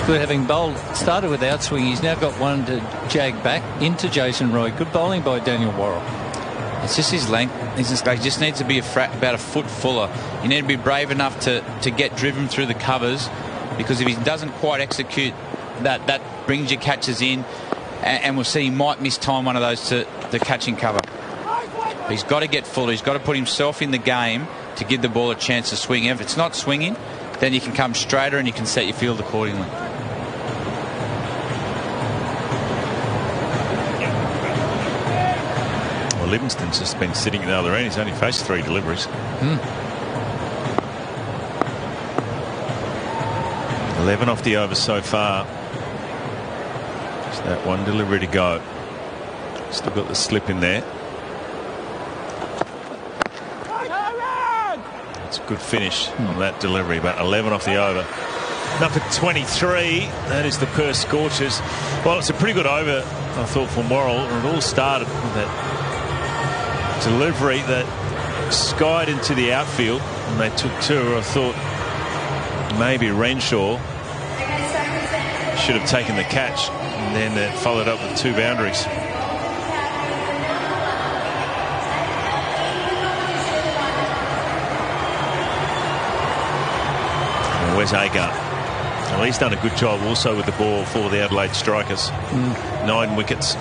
good, having started with outswing. He's now got one to jag back into Jason Roy. Good bowling by Daniel Worrell. It's just his length. He just needs to be about a foot fuller. You need to be brave enough to get driven through the covers, because if he doesn't quite execute that brings your catches in, and we'll see he might miss time one of those to catching cover. But he's got to get fuller. He's got to put himself in the game to give the ball a chance to swing. If it's not swinging, then you can come straighter and you can set your field accordingly. Well, Livingston's just been sitting at the other end. He's only faced 3 deliveries. 11 off the over so far. Just that one delivery to go. Still got the slip in there. It's a good finish on that delivery, but 11 off the over. Number 23, that is the Perth Scorchers. Well, it's a pretty good over, I thought, for Worrell. It all started with that delivery that skied into the outfield, and they took 2. I thought maybe Renshaw should have taken the catch, and then that followed up with 2 boundaries. Where's Agar? Well, he's done a good job also with the ball for the Adelaide Strikers. 9 wickets.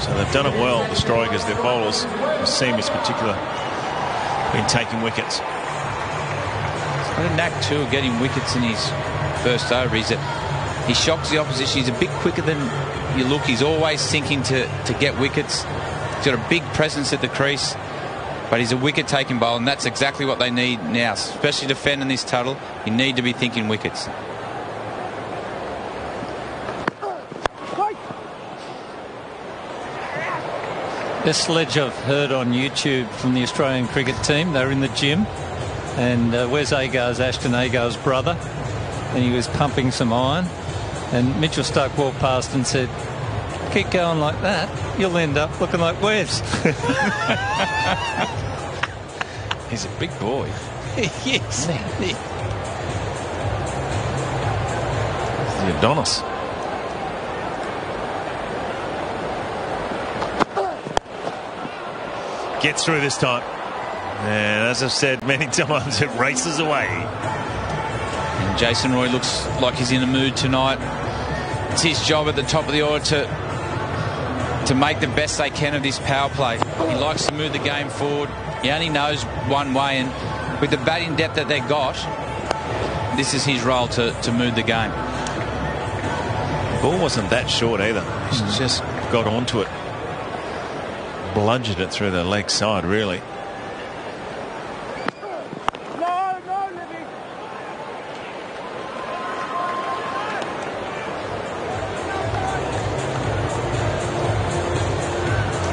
So they've done it well, the Strikers. Their bowlers, Seam in particular, been taking wickets. He's got a knack too of getting wickets in his first over. He shocks the opposition. He's a bit quicker than you look. He's always thinking to get wickets. He's got a big presence at the crease. But he's a wicket-taking bowler, and that's exactly what they need now, especially defending this Tuttle. You need to be thinking wickets. This sledge I've heard on YouTube from the Australian cricket team. They're in the gym, and Wes Agar's Ashton Agar's brother, and he was pumping some iron, and Mitchell Starc walked past and said, "Keep going like that, you'll end up looking like Wes." He's a big boy. Yes. The Adonis. Gets through this time. And as I've said many times, it races away. And Jason Roy looks like he's in a mood tonight. It's his job at the top of the order to make the best they can of this power play. He likes to move the game forward. He only knows one way, and with the batting depth that they got, this is his role to move the game. The ball wasn't that short either. He's just got onto it. Bludgeoned it through the leg side, really.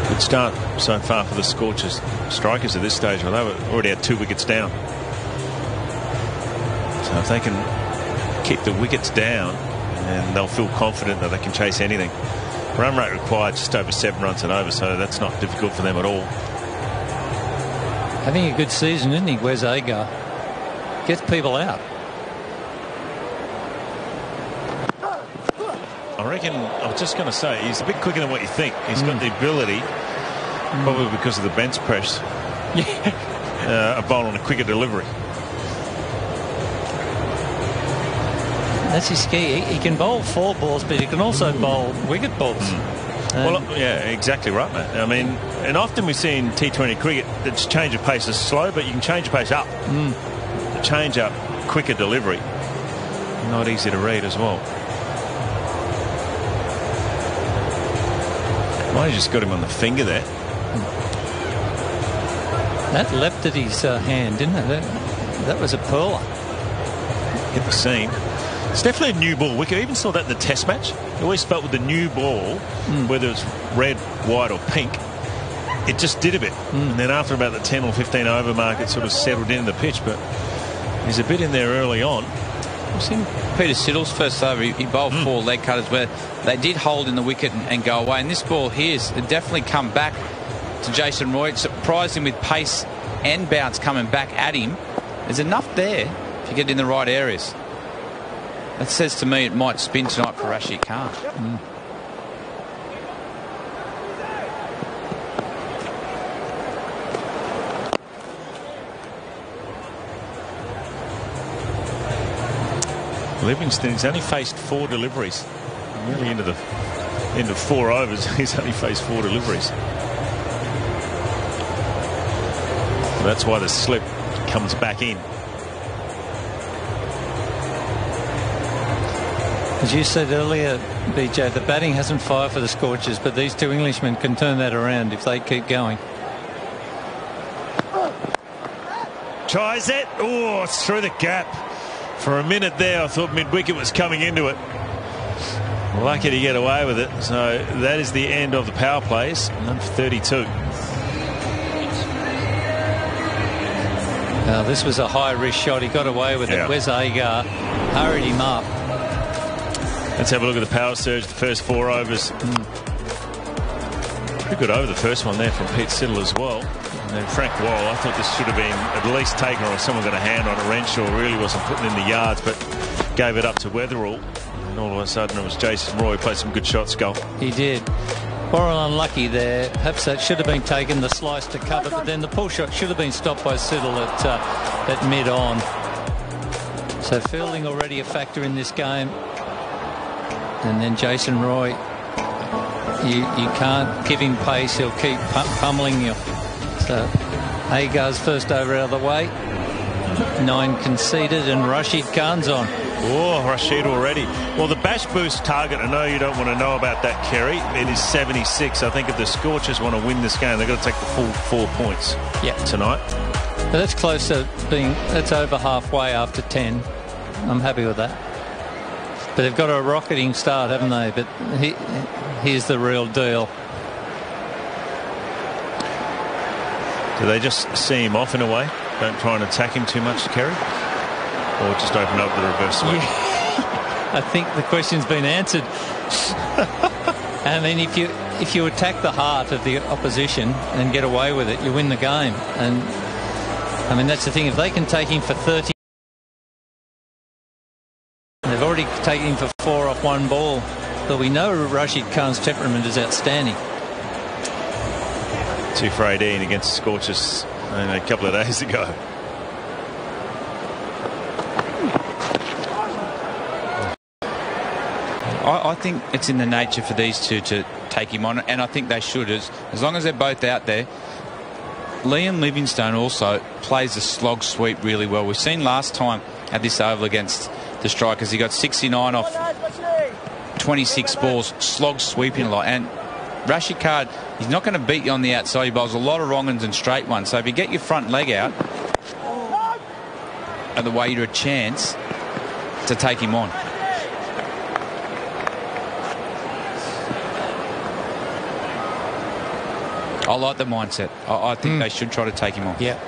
Good start so far for the Scorchers. Strikers at this stage, well, they were already had 2 wickets down. So if they can keep the wickets down, then they'll feel confident that they can chase anything. Run rate required just over 7 runs and over, so that's not difficult for them at all. Having a good season, isn't he, Wes Agar? Gets people out. I reckon, I was just going to say, he's a bit quicker than what you think. He's got the ability, probably because of the bench press, a bowl on a quicker delivery. That's his key. He can bowl 4 balls, but he can also bowl wicket balls. Well, yeah, exactly right, mate. I mean, and often we see in T20 cricket that change of pace is slow, but you can change your pace up. The change up, quicker delivery. Not easy to read as well. Might have just got him on the finger there. That leapt at his hand, didn't it? That was a pearler. Hit the seam. It's definitely a new ball wicket. I even saw that in the test match. You always felt with the new ball, whether it's red, white or pink, it just did a bit. And then after about the 10 or 15 over mark, it sort of settled into the pitch. But he's a bit in there early on. I've seen Peter Siddle's first over. He bowled 4 leg cutters where they did hold in the wicket and go away. And this ball here's definitely come back to Jason Roy. It surprised him with pace and bounce coming back at him. There's enough there to get in the right areas. That says to me it might spin tonight for Rashid Khan. Livingston's only faced 4 deliveries. Really into 4 overs, he's only faced 4 deliveries. That's why the slip comes back in. As you said earlier, BJ, the batting hasn't fired for the Scorchers, but these 2 Englishmen can turn that around if they keep going. Tries it. Oh, it's through the gap. For a minute there, I thought mid-wicket was coming into it. Lucky to get away with it. So that is the end of the power plays. None for 32. This was a high-risk shot. He got away with it. Wes Agar hurried him up. Let's have a look at the power surge. The first 4 overs. Pretty good over the first one there from Pete Siddle as well. And then Frank Wall, I thought this should have been at least taken, or someone got a hand on a wrench, or really wasn't putting in the yards, but gave it up to Weatherall. And all of a sudden it was Jason Roy who played some good shots, Skull. He did. Borrell unlucky there. Perhaps that should have been taken, the slice to cover, but then the pull shot should have been stopped by Siddle at mid-on. So fielding already a factor in this game. And then Jason Roy, you can't give him pace. He'll keep pummeling you. So Agar's first over out of the way. 9 conceded, and Rashid Khan's on. Oh, Rashid already. Well, the bash boost target, I know you don't want to know about that, Kerry. It is 76. I think if the Scorchers want to win this game, they've got to take the full 4 points tonight. But that's close to being, that's over halfway after 10. I'm happy with that. But they've got a rocketing start, haven't they? But here's the real deal. Do they just see him off in a way? Don't try and attack him too much, Kerry? Or just open up the reverse swing? Yeah. I think the question's been answered. I mean, if you attack the heart of the opposition and get away with it, you win the game. And I mean, that's the thing. If they can take him for 30, they've already taken him for 4 off 1 ball. But we know Rashid Khan's temperament is outstanding. 2 for 18 against the Scorchers a couple of days ago. I think it's in the nature for these two to take him on, and I think they should, as long as they're both out there. Liam Livingstone also plays the slog sweep really well. We've seen last time at this oval against the Strikers, he got 69 off 26 balls, slog sweeping a lot. And Rashid Khan, he's not going to beat you on the outside. He bowls a lot of wrong uns and straight ones. So if you get your front leg out, and the way you're a chance to take him on. I like the mindset. I think they should try to take him on. Yeah.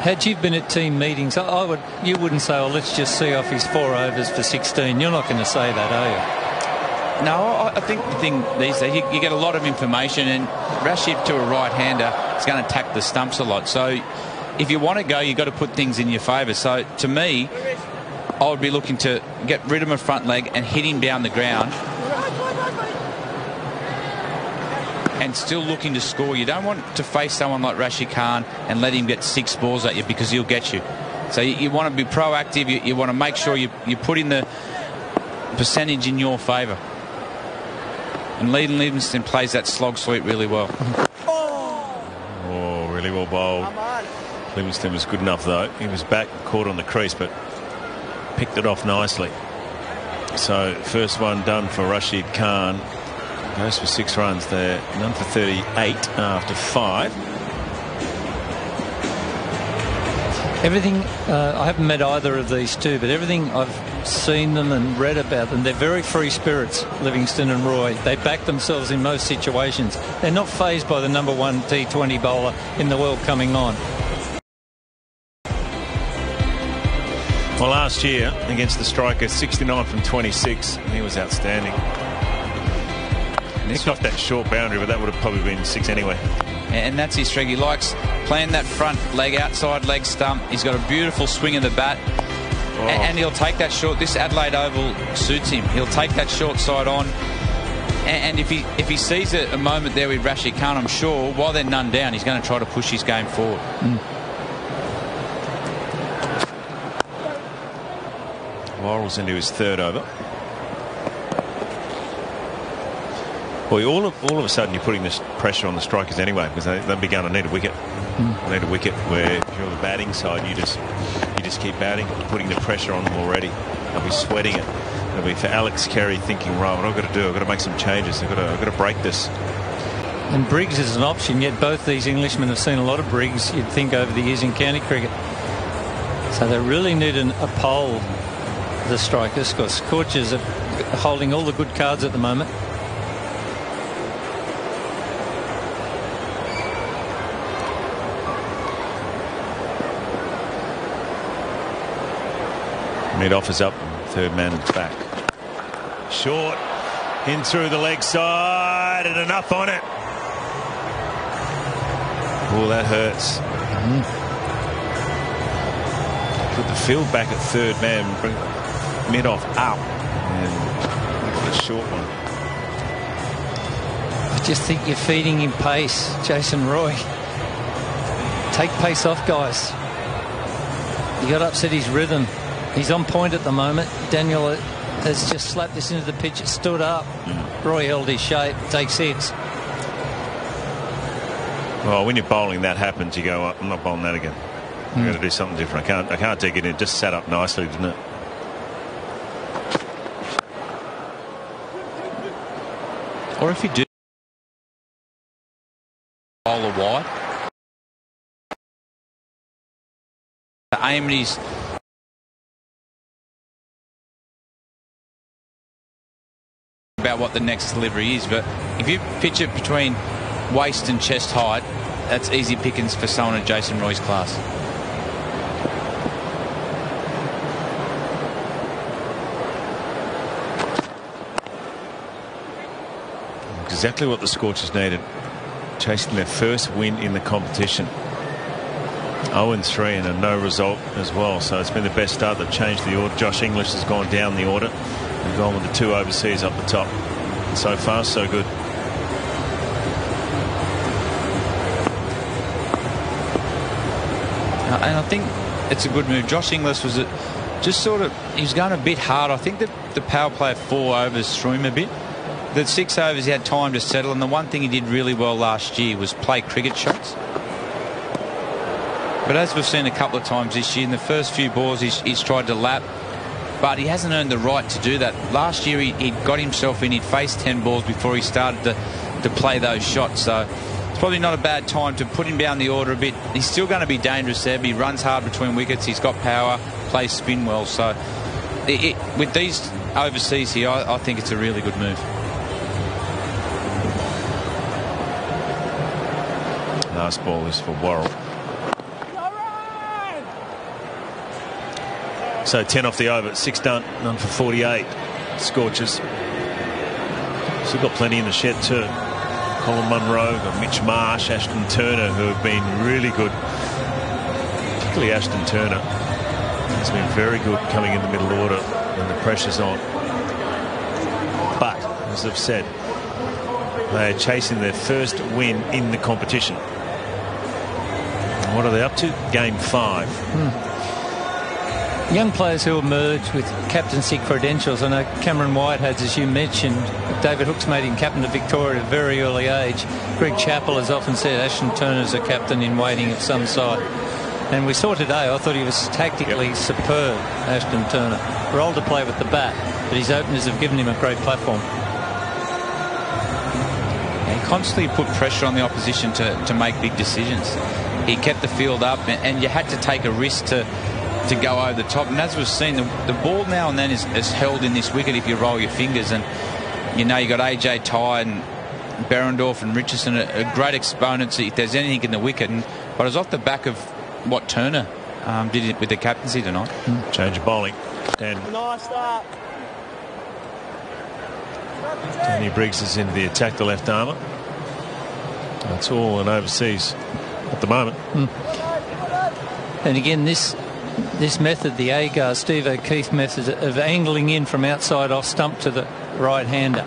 Had you been at team meetings, you wouldn't say, "Oh, let's just see off his 4 overs for 16." You're not going to say that, are you? No, I think the thing these days, you get a lot of information, and Rashid, to a right-hander, is going to attack the stumps a lot. So if you want to go, you've got to put things in your favour. So to me, I would be looking to get rid of my front leg and hit him down the ground, and still looking to score. You don't want to face someone like Rashid Khan and let him get 6 balls at you, because he'll get you. So you want to be proactive. You want to make sure you put in the percentage in your favour. And Leedon Livingston plays that slog sweep really well. Oh, really well bowled. Livingston was good enough, though. He was back, caught on the crease, but picked it off nicely. So first one done for Rashid Khan. Goes for 6 runs there. None for 38 after 5. Everything, I haven't met either of these two, but everything I've seen them and read about them, they're very free spirits, Livingston and Roy. They back themselves in most situations. They're not fazed by the number 1 T20 bowler in the world coming on. Well, last year against the Strikers, 69 from 26, and he was outstanding. Nicked off that short boundary, but that would have probably been 6 anyway. And that's his strength. He likes playing that front leg, outside leg stump. He's got a beautiful swing of the bat. And he'll take that short. This Adelaide Oval suits him. He'll take that short side on. And if he sees a moment there with Rashid Khan, I'm sure, while they're none down, he's going to try to push his game forward. Worrell's into his third over. Well, all of a sudden you're putting this pressure on the strikers anyway, because they've begun to need a wicket. They need a wicket where if you're on the batting side, you just keep batting, putting the pressure on them already. They'll be sweating it. It'll be for Alex Carey thinking, right, what I've got to do, I've got to make some changes. I've got to break this. And Briggs is an option, yet both these Englishmen have seen a lot of Briggs, you'd think, over the years in county cricket. So they really need a pole, the strikers, because Scorchers are holding all the good cards at the moment. Mid-off is up, third man back. Short, in through the leg side, and enough on it. Oh, that hurts. Put the field back at third man, bring mid-off up, and a short one. I just think you're feeding him pace, Jason Roy. Take pace off, guys. You got to upset his rhythm. He's on point at the moment. Daniel has just slapped this into the pitch. It stood up. Roy held his shape. Takes hits. Well, when you're bowling, that happens. You go, I'm not bowling that again. I've got to do something different. I can't take it in. It just sat up nicely, didn't it? Or if you do bowler wide, the aim is about what the next delivery is, but if you pitch it between waist and chest height, that's easy pickings for someone of Jason Roy's class. Exactly what the Scorchers needed, chasing their first win in the competition. 0-3 and a no result as well, so it's been the best start. They've changed the order. Josh English has gone down the order and gone with the two overseas up the top. And so far, so good. And I think it's a good move. Josh Inglis was just sort of, he was going a bit hard. I think that the power play of 4 overs threw him a bit. The 6 overs he had time to settle, and the one thing he did really well last year was play cricket shots. But as we've seen a couple of times this year, in the first few balls he's tried to lap, but he hasn't earned the right to do that. Last year he got himself in, he'd faced 10 balls before he started to play those shots, so it's probably not a bad time to put him down the order a bit. He's still going to be dangerous there, but he runs hard between wickets, he's got power, plays spin well, so with these overseas here, I think it's a really good move. Last ball is for Worrell. So 10 off the over, 6 done, none for 48. Scorchers. Still got plenty in the shed too. Colin Munro, got Mitch Marsh, Ashton Turner, who have been really good. Particularly Ashton Turner. He's been very good coming in the middle order when the pressure's on. But, as I've said, they are chasing their first win in the competition. And what are they up to? Game 5. Young players who emerge with captaincy credentials. I know Cameron Whitehead, as you mentioned, David Hookes made him captain of Victoria at a very early age. Greg Chappell has often said Ashton Turner's a captain in waiting of some side. And we saw today, I thought he was tactically superb, Ashton Turner. Role to play with the bat, but his openers have given him a great platform. He constantly put pressure on the opposition to make big decisions. He kept the field up, and you had to take a risk to go over the top. And as we've seen, the ball now and then is held in this wicket if you roll your fingers. And you know, you got AJ Tye and Berendorf and Richardson are great exponents if there's anything in the wicket. But it was off the back of what Turner did it with the captaincy tonight. Change of bowling. Nice start. Danny Briggs is into the attack, the left armour. That's all in overseas at the moment. And again, this method, the Agar, Steve O'Keefe method of angling in from outside off stump to the right-hander.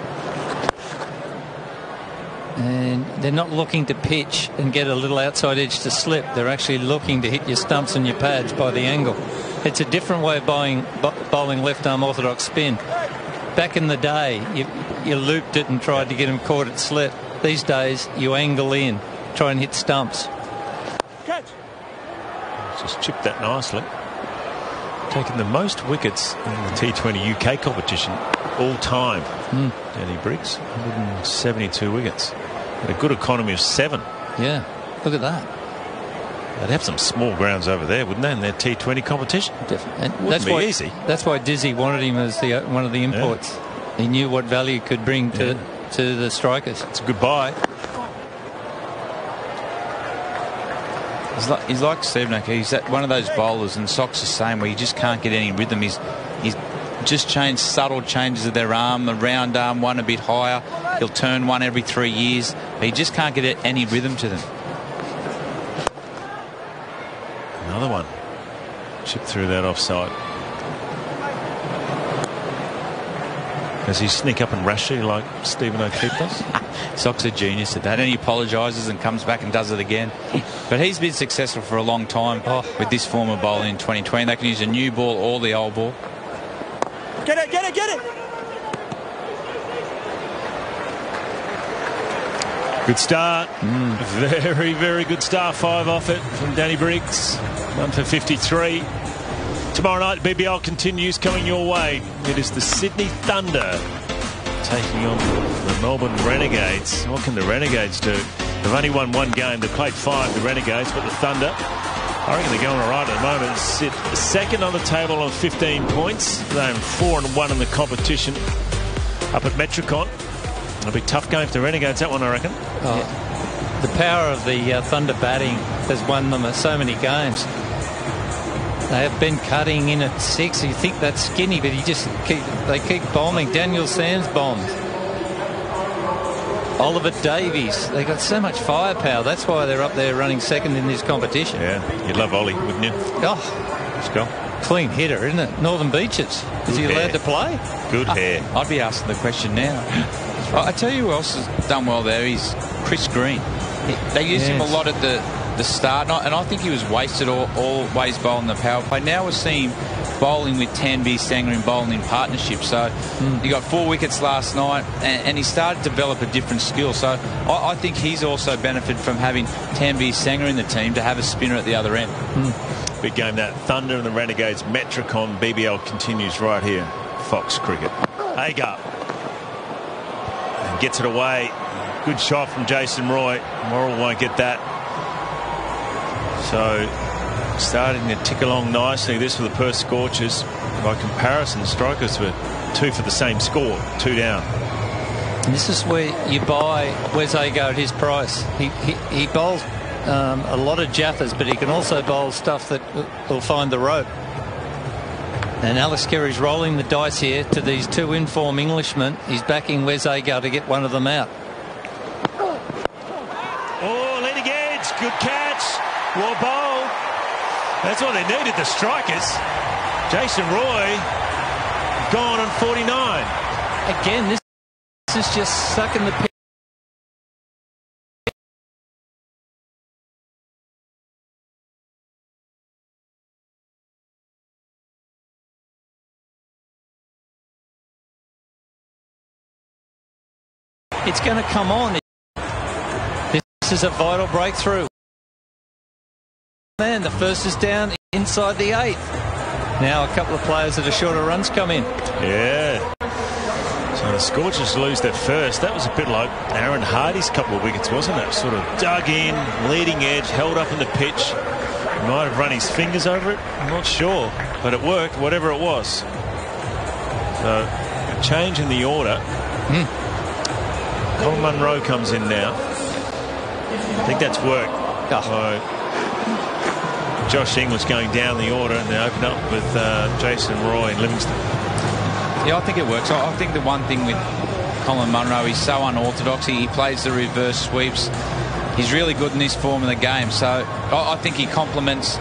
And they're not looking to pitch and get a little outside edge to slip. They're actually looking to hit your stumps and your pads by the angle. It's a different way of bowling left-arm orthodox spin. Back in the day, you looped it and tried to get him caught at slip. These days, you angle in, try and hit stumps. Catch. Just chipped that nicely. Taking the most wickets in the T20 UK competition all time. Danny Briggs, 172 wickets. Had a good economy of 7. Yeah, look at that. They'd have some small grounds over there, wouldn't they, in their T20 competition? Definitely. And Wouldn't be easy. That's why Dizzy wanted him as one of the imports. Yeah. He knew what value could bring to the strikers. It's a good buy. He's like Stephen O'Keefe. He's one of those bowlers, and Sock's the same, where you just can't get any rhythm. He's just changed subtle changes of their arm, the round arm, one a bit higher. He'll turn one every 3 years. But he just can't get any rhythm to them. Another one. Chip through that offside. Does he sneak up and rush you like Stephen O'Keefe does? Sock's a genius at that, and he apologises and comes back and does it again. But he's been successful for a long time with this form of bowling in 2020. They can use a new ball or the old ball. Get it, get it, get it! Good start. Very, very good start. 5 off it from Danny Briggs. 1 for 53. Tomorrow night, BBL continues coming your way. It is the Sydney Thunder taking on the Melbourne Renegades. What can the Renegades do? They've only won 1 game. They've played 5, the Renegades, but the Thunder, I reckon they're going all right at the moment. Sit second on the table on 15 points. They're 4-1 in the competition up at Metricon. It'll be a tough game for the Renegades, that one, I reckon. The power of the Thunder batting has won them so many games. They have been cutting in at 6. You think that's skinny, but they keep bombing. Daniel Sands bombed. Oliver Davies. They got so much firepower. That's why they're up there running second in this competition. Yeah, you'd love Ollie, wouldn't you? Oh, let's go. Clean hitter, isn't it? Northern Beaches. Is he allowed to play? Good hair. I'd be asking the question now. I tell you who else has done well there. He's Chris Green. They used him a lot at the start, and I think he was wasted always bowling the power play. Now we're seeing bowling with Tanvi Sangha and bowling in partnership. So he got 4 wickets last night, and he started to develop a different skill. So I think he's also benefited from having Tanvi Sangha in the team to have a spinner at the other end. Big game that. Thunder and the Renegades, Metricon. BBL continues right here. Fox Cricket. Agar. And gets it away. Good shot from Jason Roy. Morrell won't get that. So starting to tick along nicely. This for the Perth Scorchers. By comparison, the Strikers were 2 for the same score, 2 down. And this is where you buy Wes Agar at his price. He bowls a lot of jaffers, but he can also bowl stuff that will find the rope. And Alex Carey's rolling the dice here to these 2 in-form Englishmen. He's backing Wes Agar to get one of them out. Oh, leading edge. Good catch. Well bowl. That's what they needed, the Strikers. Jason Roy gone on 49. Again, this is just sucking the pitch. It's going to come on. This is a vital breakthrough. Man, the first is down inside the 8th. Now a couple of players that are shorter runs come in. Yeah. So the Scorchers lose their first. That was a bit like Aaron Hardy's couple of wickets, wasn't it? Sort of dug in, leading edge, held up in the pitch. He might have run his fingers over it. I'm not sure. But it worked, whatever it was. So a change in the order. Colin Munro comes in now. I think that's worked. So Josh Inglis going down the order, and they open up with Jason Roy and Livingston. Yeah, I think it works. I think the one thing with Colin Munro, he's so unorthodox. He plays the reverse sweeps. He's really good in this form of the game, so I think he complements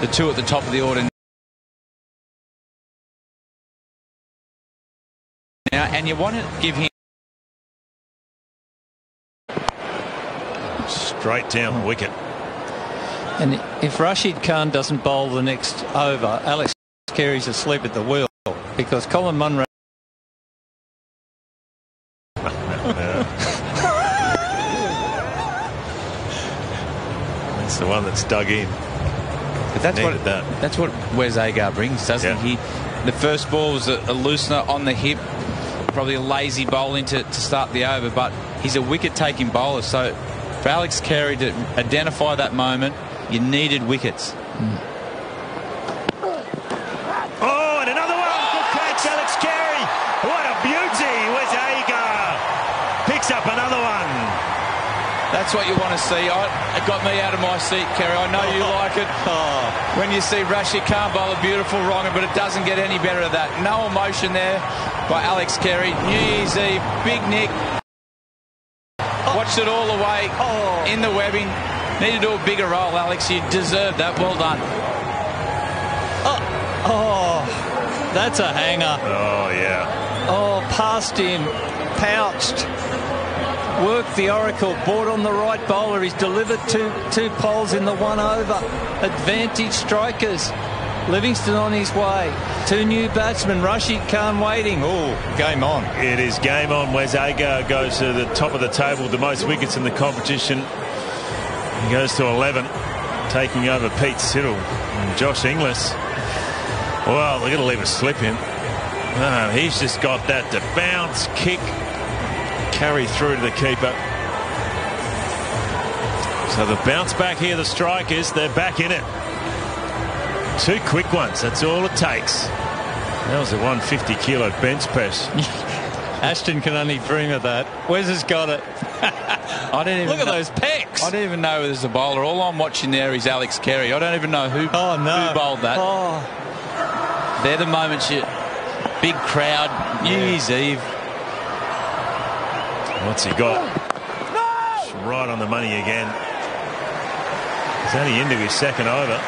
the two at the top of the order now, and you want to give him straight down the wicket. And if Rashid Khan doesn't bowl the next over, Alex Carey's asleep at the wheel, because Colin Munro. That's the one that's dug in. But that's what Wes Agar brings, doesn't he? The first ball was a loosener on the hip, probably a lazy bowling to start the over, but he's a wicket-taking bowler. So for Alex Carey to identify that moment, you needed wickets. Oh, and another one. Good catch, Alex Carey. What a beauty. Wes Agar picks up another one. That's what you want to see. It got me out of my seat, Kerry. I know you like it. When you see Rashid Khan bowl a beautiful wronger, but it doesn't get any better than that. No emotion there by Alex Carey. New Year's Eve, Big Nick. Watched it all the way in the webbing. Need to do a bigger roll, Alex. You deserve that. Well done. That's a hanger. Oh, yeah. Oh, past him. Pouched. Worked the oracle, bought on the right bowler. He's delivered two poles in the one over. Advantage strikers. Livingston on his way. Two new batsmen. Rashid Khan waiting. Oh, game on. It is game on. Wes Agar goes to the top of the table, the most wickets in the competition. He goes to 11, taking over Pete Siddle and Josh Inglis. Well, they're going to leave a slip in. He's just got that to bounce, kick, carry through to the keeper. So the bounce back here, the strikers, they're back in it. Two quick ones, that's all it takes. That was a 150-kilo bench press. Ashton can only dream of that. Wes has got it. Look at those pecs. I don't even know there's a bowler. All I'm watching there is Alex Carey. I don't even know who bowled that. They're the moments big crowd, New Year's Eve. What's he got? No! Right on the money again. He's only into his second over.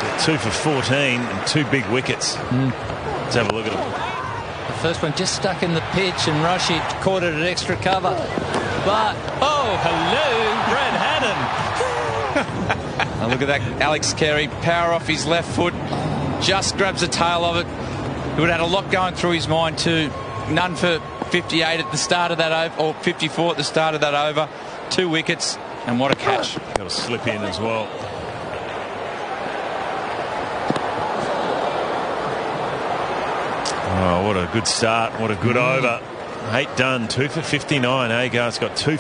So 2 for 14 and 2 big wickets. Let's have a look at him. The first one just stuck in the pitch, and Rashid caught it at extra cover. But, hello, Brad Haddon. Now look at that, Alex Carey, power off his left foot, just grabs the tail of it. He would have had a lot going through his mind too. None for 58 at the start of that over, or 54 at the start of that over. 2 wickets, and what a catch. Got a slip in as well. Oh, what a good start. What a good over. 8 done. 2 for 59. Agar's got 2.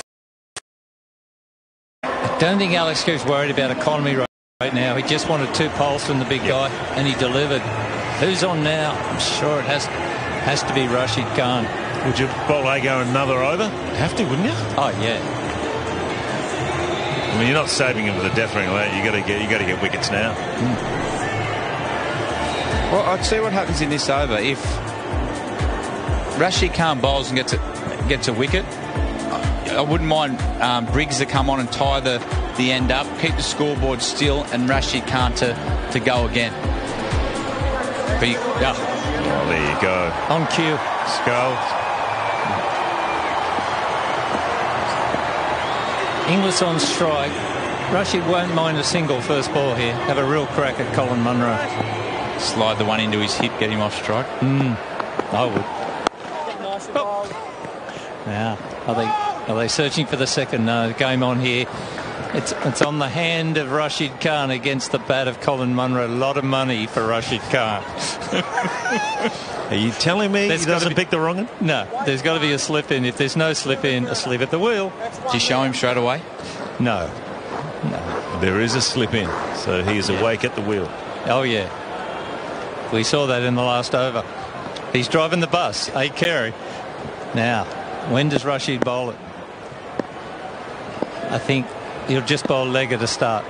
I don't think Alex Carey's worried about economy right now. He just wanted 2 poles from the big guy, and he delivered. Who's on now? I'm sure it has to be Rashid Khan. Would you bowl Agar another over? Have to, wouldn't you? Oh yeah. I mean, you're not saving him for the death ring, you got to get wickets now. Well, I'd see what happens in this over. If Rashid Khan bowls and gets a wicket, I wouldn't mind Briggs to come on and tie the end up, keep the scoreboard still, and Rashid Khan to go again. But oh, there you go. On cue. Skull. Inglis on strike. Rashid won't mind a single first ball here. Have a real crack at Colin Munro. Slide the one into his hip, get him off strike. I would. Now, are they searching for the second? No, game on here. It's on the hand of Rashid Khan against the bat of Colin Munro. A lot of money for Rashid Khan. Are you telling me he doesn't pick the wrong one? No, there's got to be a slip in. If there's no slip in, asleep at the wheel. Did you show him straight away? No. There is a slip in, so he is awake at the wheel. Oh yeah, we saw that in the last over. He's driving the bus. Carey. Now, when does Rashid bowl it? I think he'll just bowl legger to start.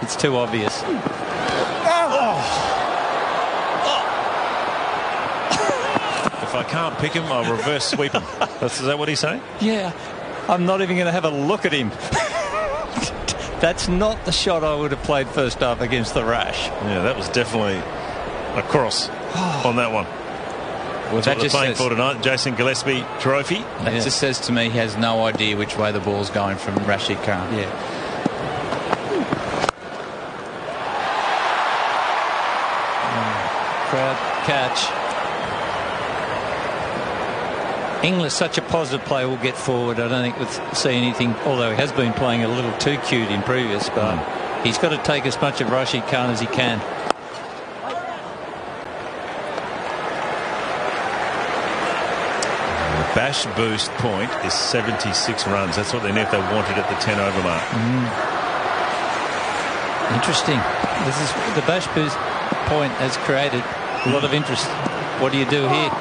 It's too obvious. if I can't pick him, I'll reverse sweep him. Is that what he's saying? Yeah. I'm not even going to have a look at him. That's not the shot I would have played first half against the Rash. Yeah, that was definitely a cross on that one. Well, that's what they're playing for tonight, Jason Gillespie Trophy. That just says to me he has no idea which way the ball's going from Rashid Khan. Yeah. Crowd catch. Inglis, such a positive player, will get forward. I don't think we'll see anything, although he has been playing a little too cute in previous, but he's got to take as much of Rashid Khan as he can. The bash boost point is 76 runs. That's what they need if they wanted at the 10 over mark. Interesting. This is the bash boost point has created a lot of interest. What do you do here?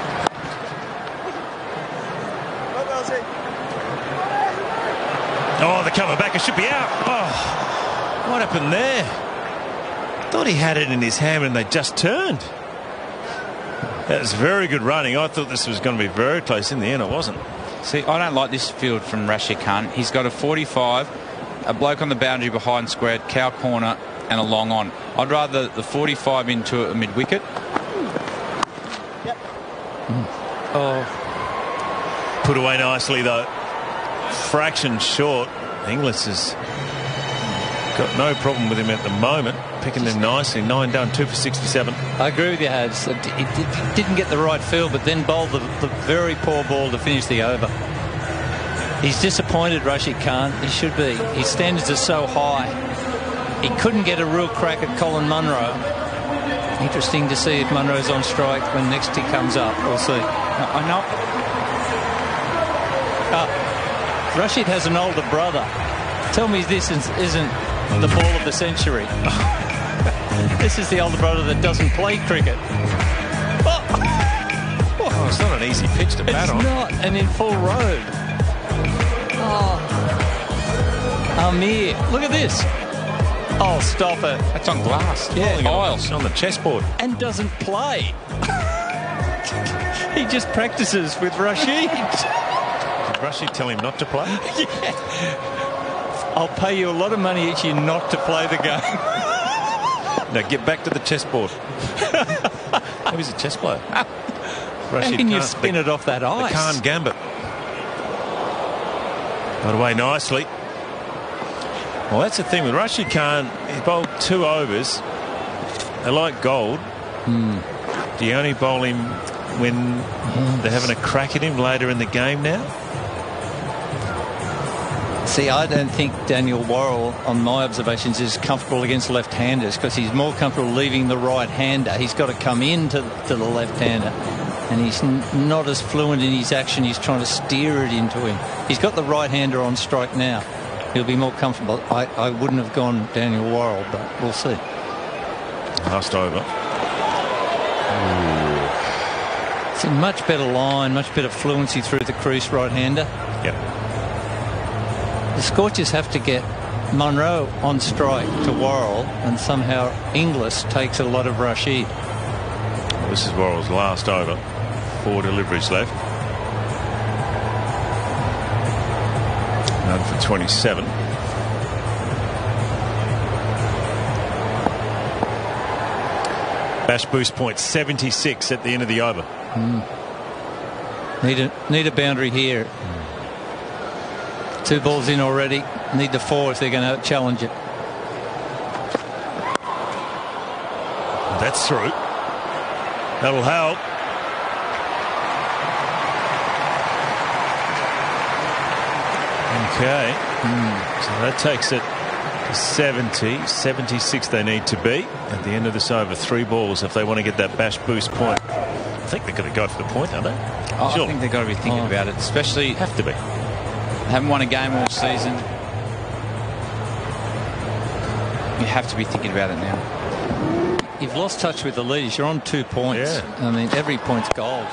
Oh, they're coming back. It should be out. Oh, what happened there? Thought he had it in his hand and they just turned. That was very good running. I thought this was going to be very close. In the end, it wasn't. See, I don't like this field from Rashid Khan. He's got a 45, a bloke on the boundary behind square, cow corner, and a long on. I'd rather the 45 into a mid wicket. Yep. Oh, Put away nicely though. Fraction short. Inglis has got no problem with him at the moment. Picking them nicely. 9 done, 2 for 67. I agree with you, Hads. He didn't get the right feel, but then bowled the very poor ball to finish the over. He's disappointed, Rashid Khan. He should be. His standards are so high. He couldn't get a real crack at Colin Munro. Interesting to see if Munro's on strike when next he comes up. We'll see. I know. Rashid has an older brother. Tell me this isn't the ball of the century. This is the older brother that doesn't play cricket. Oh, it's not an easy pitch to bat on. It's not, and in full road. Oh. Amir, look at this. Oh, stop it. That's on glass. Yeah. On the chessboard. And doesn't play. He just practices with Rashid. Did Rashid tell him not to play? Yeah. I'll pay you a lot of money each year not to play the game. Now get back to the chessboard. Maybe he's a chess player. How can you spin it off that ice? The Khan gambit. Got away nicely. Well, that's the thing with Rashid Khan. He bowled 2 overs. They like gold. Do you only bowl him when they're having a crack at him later in the game now? See, I don't think Daniel Worrell, on my observations, is comfortable against left-handers because he's more comfortable leaving the right-hander. He's got to come into the left-hander, and he's not as fluent in his action. He's trying to steer it into him. He's got the right-hander on strike now. He'll be more comfortable. I wouldn't have gone Daniel Worrell, but we'll see. Last over. It's a much better line, much better fluency through the crease, right-hander. Yep. The Scorchers have to get Munro on strike to Worrell, and somehow Inglis takes a lot of Rashid. Well, this is Worrell's last over. 4 deliveries left. None for 27. Bash boost point 76 at the end of the over. Need a boundary here. 2 balls in already. Need the 4 if they're going to challenge it. That's through. That'll help. Okay. So that takes it to 70. 76 they need to be at the end of this over. 3 balls if they want to get that bash boost point. I think they've got to go for the point, aren't they? I think they've got to be thinking about it, especially have to be. Haven't won a game all season. You have to be thinking about it now. You've lost touch with the leaders. You're on 2 points. Yeah. I mean, every point's gold.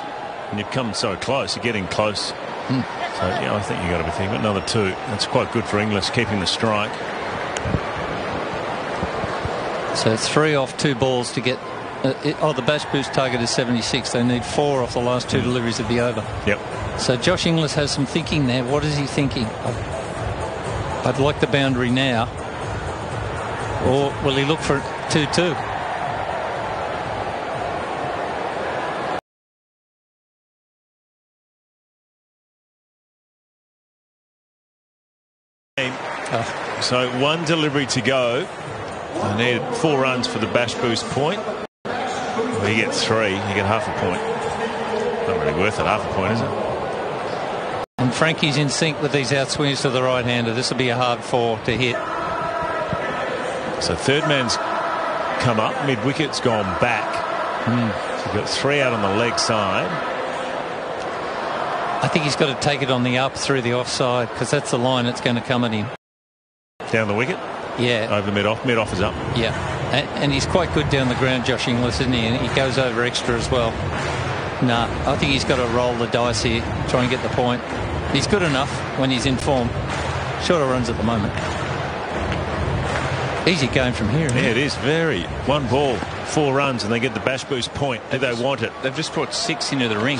And you've come so close. You're getting close. So, yeah, I think you've got to be thinking about another 2. That's quite good for Inglis, keeping the strike. So 3 off 2 balls to get the bash boost target is 76. They need 4 off the last 2 deliveries to be over. Yep. So Josh Inglis has some thinking there. What is he thinking? I'd like the boundary now. Or will he look for 2-2? So 1 delivery to go. I needed 4 runs for the bash boost point. Well, you get 3, you get half a point. Not really worth it, half a point, is it? And Frankie's in sync with these outswings to the right-hander. This will be a hard 4 to hit. So third man's come up, mid-wicket's gone back. So you've got 3 out on the leg side. I think he's got to take it on the up through the offside, because that's the line that's going to come at him. Down the wicket? Yeah. Over mid-off. Mid-off is up. Yeah. And he's quite good down the ground, Josh Inglis, isn't he? And he goes over extra as well. Nah, I think he's got to roll the dice here, try and get the point. He's good enough when he's in form. Shorter runs at the moment. Easy going from here. Yeah, it is very. 1 ball, 4 runs, and they get the bash boost point. Do they want it? They've just brought 6 into the ring.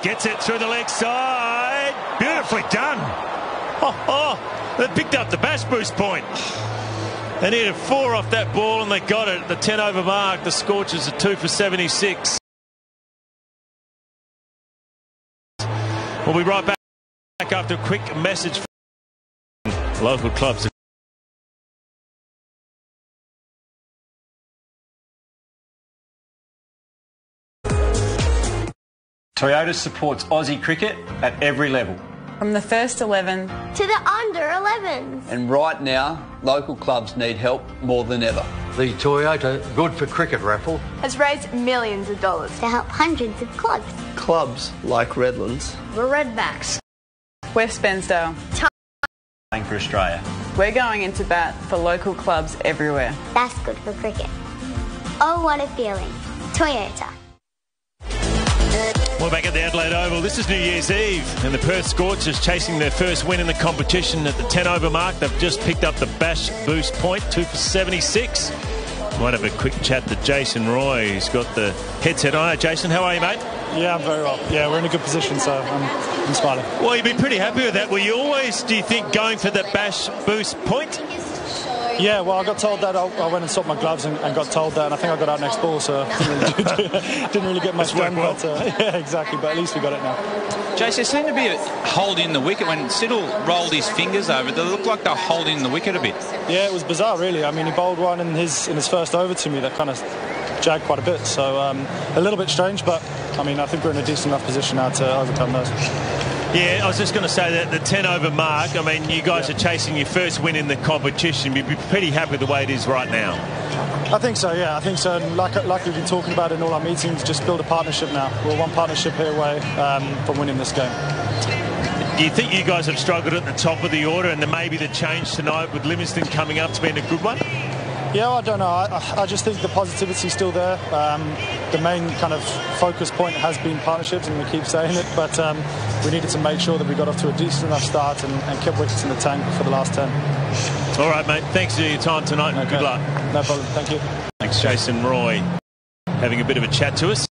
Gets it through the leg side. Beautifully done. They picked up the bash boost point. They needed 4 off that ball, and they got it at the 10 over mark. The Scorchers are 2 for 76. We'll be right back after a quick message from local clubs. Toyota supports Aussie cricket at every level. From the first 11 to the under 11s. And right now, local clubs need help more than ever. The Toyota Good for Cricket raffle has raised millions of dollars to help hundreds of clubs. Clubs like Redlands, The Redbacks, West Bensdale, Playing for Australia. We're going into bat for local clubs everywhere. That's good for cricket. Oh, what a feeling. Toyota. We're back at the Adelaide Oval. This is New Year's Eve, and the Perth Scorchers chasing their first win in the competition at the 10 over mark. They've just picked up the bash boost point, 2 for 76. Might have a quick chat to Jason Roy, who's got the headset on. Hey, Jason, how are you, mate? Yeah, I'm very well. Yeah, we're in a good position, so I'm smiling. Well, you've been pretty happy with that. Were you always, do you think, going for the bash boost point? Yeah, well, I got told that. I went and swapped my gloves and got told that, and I think I got out next ball, so didn't really get much done. Well. But, yeah, exactly, but at least we got it now. Jace, there seemed to be a hold in the wicket when Siddle rolled his fingers over. They looked like they were holding the wicket a bit. Yeah, it was bizarre, really. I mean, he bowled one in his first over to me that kind of jagged quite a bit, so a little bit strange, but I mean, I think we're in a decent enough position now to overcome those. Yeah, I was just going to say that the 10 over mark, I mean, you guys are chasing your first win in the competition. You'd be pretty happy with the way it is right now. I think so, yeah. I think so. And like we've been talking about in all our meetings, just build a partnership now. We're one partnership here away from winning this game. Do you think you guys have struggled at the top of the order, and then maybe the change tonight with Livingston coming up to being a good one? Yeah, I don't know. I just think the positivity's still there. The main kind of focus point has been partnerships, and we keep saying it, but we needed to make sure that we got off to a decent enough start and kept wickets in the tank for the last 10. All right, mate. Thanks for your time tonight, and good luck. No problem. Thank you. Thanks, Jason Roy, having a bit of a chat to us.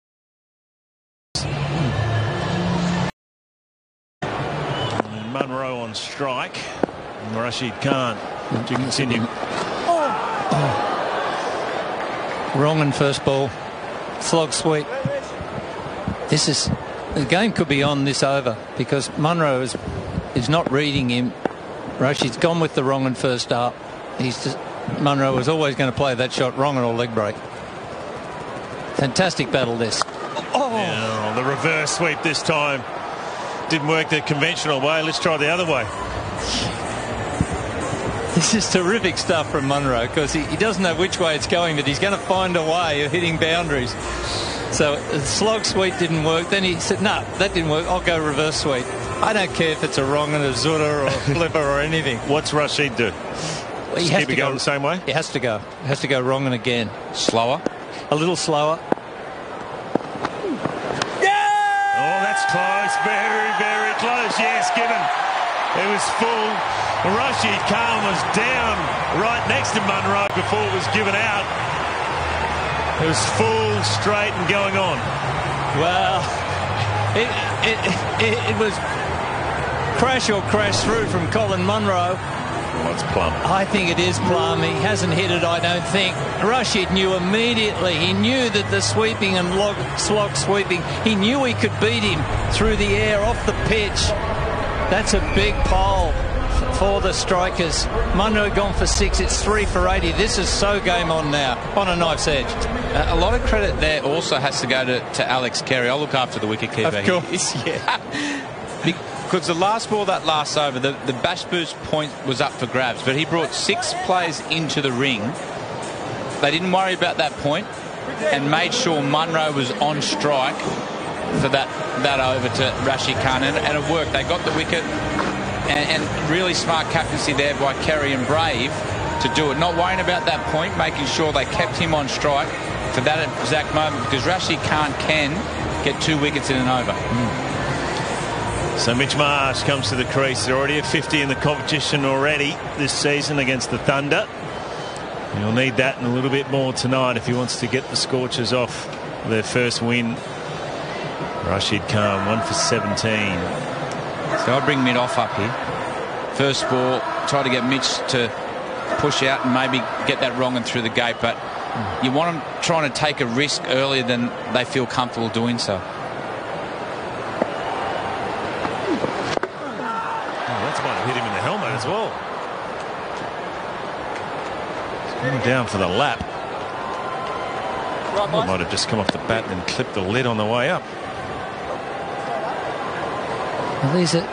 And Munro on strike. And Rashid Khan to continue. Wrong in first ball. Slog sweep. The game could be on this over because Munro is not reading him. Rashid's gone with the wrong in first up. Munro was always going to play that shot wrong on a leg break. Fantastic battle this. Yeah, the reverse sweep this time. Didn't work the conventional way. Let's try the other way. This is terrific stuff from Munro because he doesn't know which way it's going, but he's going to find a way of hitting boundaries. So the slog sweep didn't work. Then he said, no, that didn't work. I'll go reverse sweep. I don't care if it's a wrong and a zutta or a flipper or anything. What's Rashid do? Well, he has has keep to it going the same way? He has to go. He has to go wrong and again. Slower? A little slower. Yeah! Oh, that's close. Very, very close. Yes, given. It was full. Rashid Khan was down right next to Munro before it was given out. It was full, straight and going on. Well, it was crash or crash through from Colin Munro. Oh, it's plumb. I think it is plumb. He hasn't hit it, I don't think. Rashid knew immediately. He knew that the sweeping and slog sweeping, he knew he could beat him through the air, off the pitch. That's a big pole for the strikers. Munro gone for 6. It's 3 for 80. This is so game on now, on a knife's edge. A lot of credit there also has to go to Alex Carey. I'll look after the wicketkeeper. Of course, yeah. Because the last ball, that last over, the bash boost point was up for grabs, but he brought 6 players into the ring. They didn't worry about that point and made sure Munro was on strike for that over to Rashid Khan, and it worked. They got the wicket, and really smart captaincy there by Carey and Brave to do it. Not worrying about that point, making sure they kept him on strike for that exact moment, because Rashid Khan can get 2 wickets in an over. So Mitch Marsh comes to the crease. They're already at 50 in the competition already this season against the Thunder. He'll need that and a little bit more tonight if he wants to get the Scorchers off their first win. Rashid Khan, 1 for 17. So I'd bring mid off up here. First ball, try to get Mitch to push out and maybe get that wrong and through the gate, but you want them trying to take a risk earlier than they feel comfortable doing so. Might have hit him in the helmet as well. He's going down for the lap. Might have just come off the bat and clipped the lid on the way up. Well, these are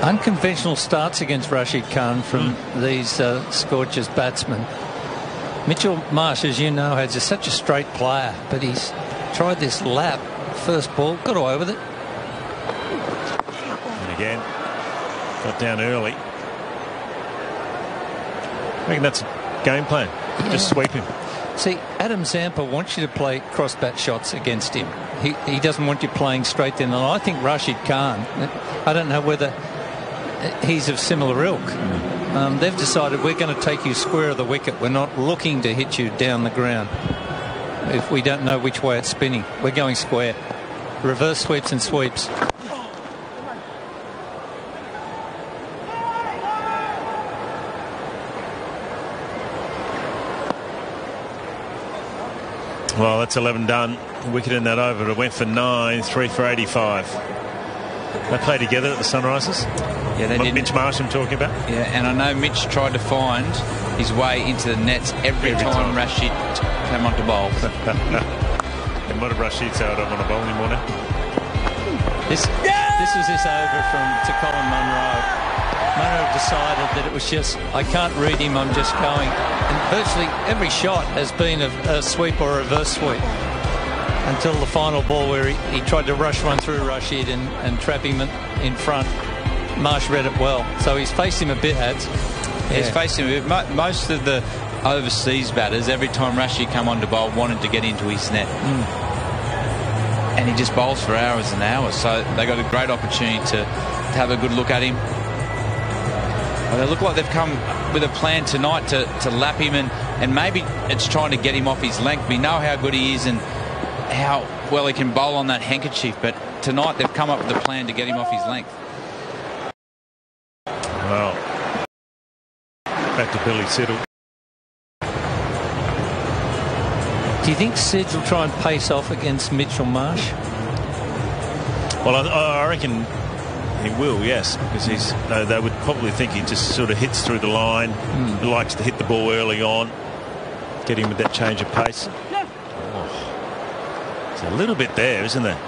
unconventional starts against Rashid Khan from these Scorchers batsmen. Mitchell Marsh, as you know, has such a straight player, but he's tried this lap. First ball, got away with it. And again, got down early. I reckon that's a game plan. Yeah. Just sweep him. See, Adam Zampa wants you to play cross-bat shots against him. He doesn't want you playing straight in. And I think Rashid Khan, I don't know whether he's of similar ilk. They've decided we're going to take you square of the wicket. We're not looking to hit you down the ground if we don't know which way it's spinning. We're going square. Reverse sweeps and sweeps. Well, that's 11 done. Wicket in that over. It went for 9, 3 for 85. They play together at the Sunrisers. Yeah, they did. Mitch Marsh I'm talking about. Yeah, and I know Mitch tried to find his way into the nets every time Rashid came on to bowl. And what did Rashid say? I don't want to bowl anymore now. This was this over to Colin Munro. Munro decided that it was just, I can't read him, I'm just going. And virtually every shot has been a sweep or a reverse sweep until the final ball where he tried to rush one through Rashid and trap him in front. Marsh read it well. So he's faced him a bit, Hads. Yeah. He's faced him a bit. Most of the overseas batters, every time Rashid come on to bowl, wanted to get into his net. And he just bowls for hours and hours. So they got a great opportunity to have a good look at him. Well, they look like they've come with a plan tonight to lap him, and maybe it's trying to get him off his length. We know how good he is and how well he can bowl on that handkerchief, but tonight they've come up with a plan to get him off his length. Well, back to Billy Siddle. Do you think Sidge will try and pace off against Mitchell Marsh? Well, I reckon he will, yes, because they would probably think he just sort of hits through the line. He likes to hit the ball early on, get him with that change of pace. Oh, it's a little bit there, isn't there?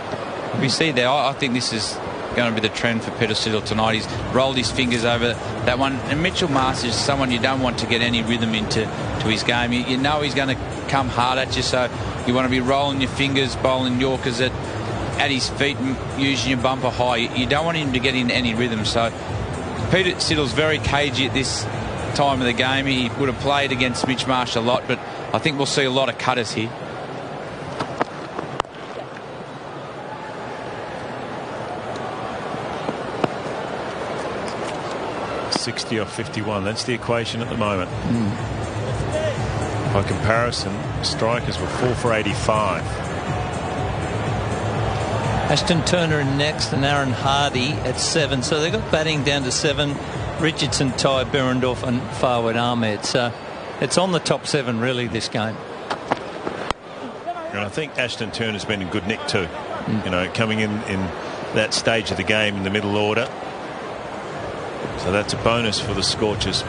If you see there, I think this is going to be the trend for Peter Siddle tonight. He's rolled his fingers over that one, and Mitchell Marsh is someone you don't want to get any rhythm into his game. You know he's going to come hard at you, so you want to be rolling your fingers, bowling Yorkers at his feet and using your bumper high. You don't want him to get in any rhythm. So Peter Siddle's very cagey at this time of the game. He would have played against Mitch Marsh a lot, but I think we'll see a lot of cutters here. .60 off 51. That's the equation at the moment. By comparison, strikers were 4 for 85. Ashton Turner in next and Aaron Hardy at 7. So they've got batting down to 7. Richardson, Ty, Berendorf and Farwad Ahmed. So it's on the top 7 really this game. And I think Ashton Turner's been in good nick too. You know, coming in that stage of the game in the middle order. So that's a bonus for the Scorchers.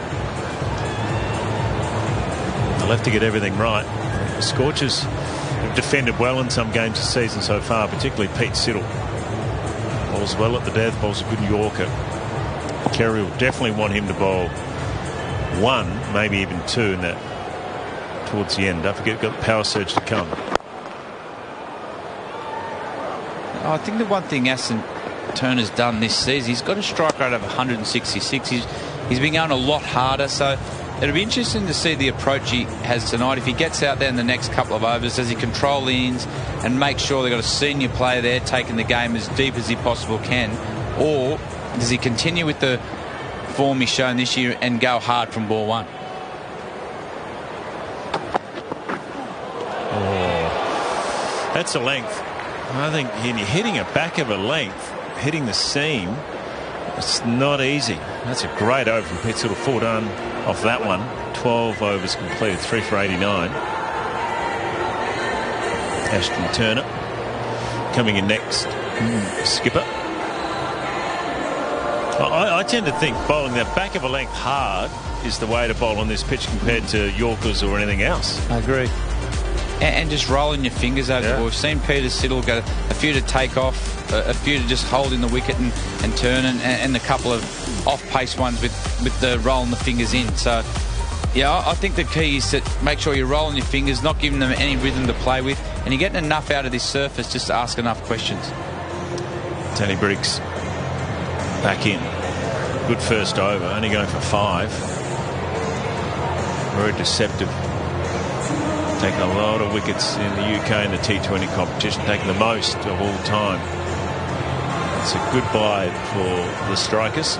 They'll have to get everything right. The Scorchers have defended well in some games this season so far, particularly Pete Siddle. Bowls well at the death, bowls a good Yorker. Kerry will definitely want him to bowl 1, maybe even 2 in that towards the end. Don't forget, you've got the power surge to come. I think the one thing Ashton Turner's done this season, he's got a strike rate of 166. He's been going a lot harder, so it'll be interesting to see the approach he has tonight. If he gets out there in the next couple of overs, does he control the innings and make sure they've got a senior player there taking the game as deep as he possibly can, or does he continue with the form he's shown this year and go hard from ball 1? Oh, that's a length. I think when you're hitting a back of a length, hitting the seam, it's not easy. That's a great over from Pete Siddle. 4 done off that one. 12 overs completed, 3 for 89. Ashton Turner coming in next. Skipper. I tend to think bowling that back of a length hard is the way to bowl on this pitch compared to Yorkers or anything else. I agree. And just rolling your fingers over the ball. We've seen Peter Siddle go a few to take off, a few to just hold in the wicket and turn, and a couple of off-pace ones with the rolling the fingers in. So, yeah, I think the key is to make sure you're rolling your fingers, not giving them any rhythm to play with, and you're getting enough out of this surface just to ask enough questions. Tony Briggs back in. Good first over, only going for 5. Very deceptive. Taking a lot of wickets in the UK in the T20 competition, taking the most of all time. It's a good buy for the strikers.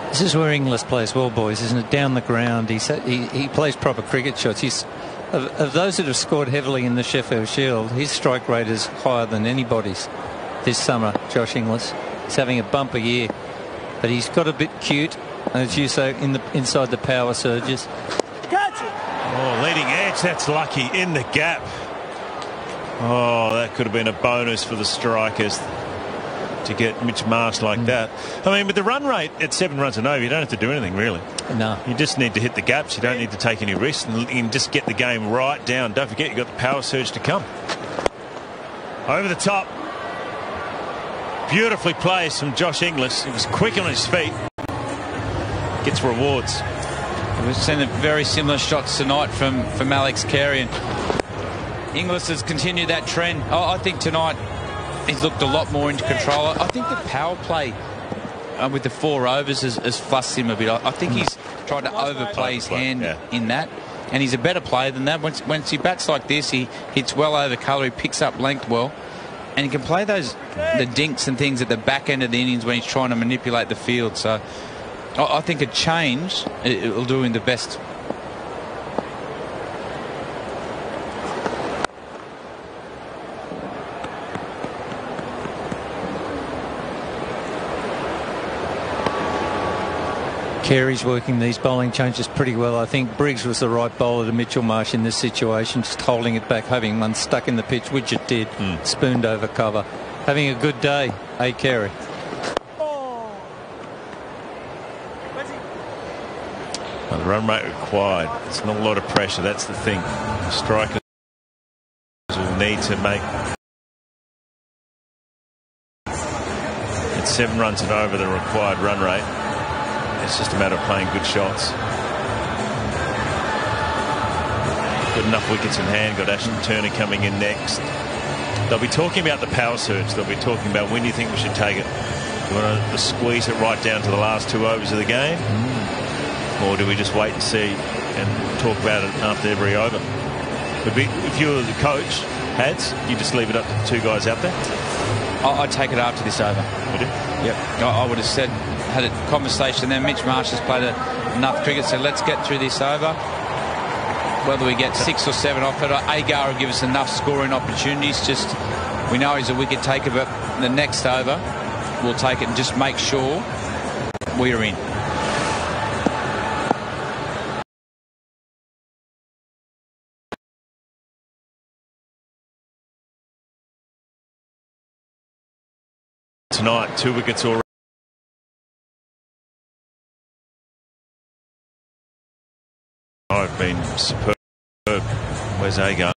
This is where Inglis plays well, boys, isn't it? Down the ground. He plays proper cricket shots. Of those that have scored heavily in the Sheffield Shield, his strike rate is higher than anybody's this summer, Josh Inglis. He's having a bumper year, but he's got a bit cute, as you say, inside the power surges. Oh, leading edge, that's lucky in the gap. Oh, that could have been a bonus for the strikers to get Mitch Marsh like that. I mean, with the run rate at 7 runs and over, you don't have to do anything really. No. You just need to hit the gaps. You don't need to take any risks, and you can just get the game right down. Don't forget, you've got the power surge to come. Over the top. Beautifully placed from Josh Inglis. He was quick on his feet. Gets rewards. We've seen a very similar shots tonight from Alex Carey, and Inglis has continued that trend. I think tonight he's looked a lot more into control. I think the power play with the 4 overs has fussed him a bit. I think he's tried to overplay his hand in that, and he's a better player than that. Once he bats like this, he hits well over colour, he picks up length well, and he can play the dinks and things at the back end of the innings when he's trying to manipulate the field. So I think a change it'll do him the best. Carey's working these bowling changes pretty well. I think Briggs was the right bowler to Mitchell Marsh in this situation, just holding it back, having one stuck in the pitch, which it did, spooned over cover. Having a good day, Carey. Well, the run rate required. It's not a lot of pressure. That's the thing. The strikers will need to make it's 7 runs and over the required run rate. It's just a matter of playing good shots. Got enough wickets in hand. Got Ashton Turner coming in next. They'll be talking about the power surge. They'll be talking about when do you think we should take it. Do you want to squeeze it right down to the last 2 overs of the game? Or do we just wait and see and talk about it after every over? If you were the coach, Hads, you just leave it up to the 2 guys out there? I'd take it after this over. Would you? Yep. I would have said, had a conversation then. Mitch Marsh has played enough cricket, so let's get through this over. Whether we get 6 or 7 off it, Agar will give us enough scoring opportunities. Just, we know he's a wicket taker, but the next over, we'll take it and just make sure we're in. Tonight, 2 wickets already. I've been superb. Where's Agar?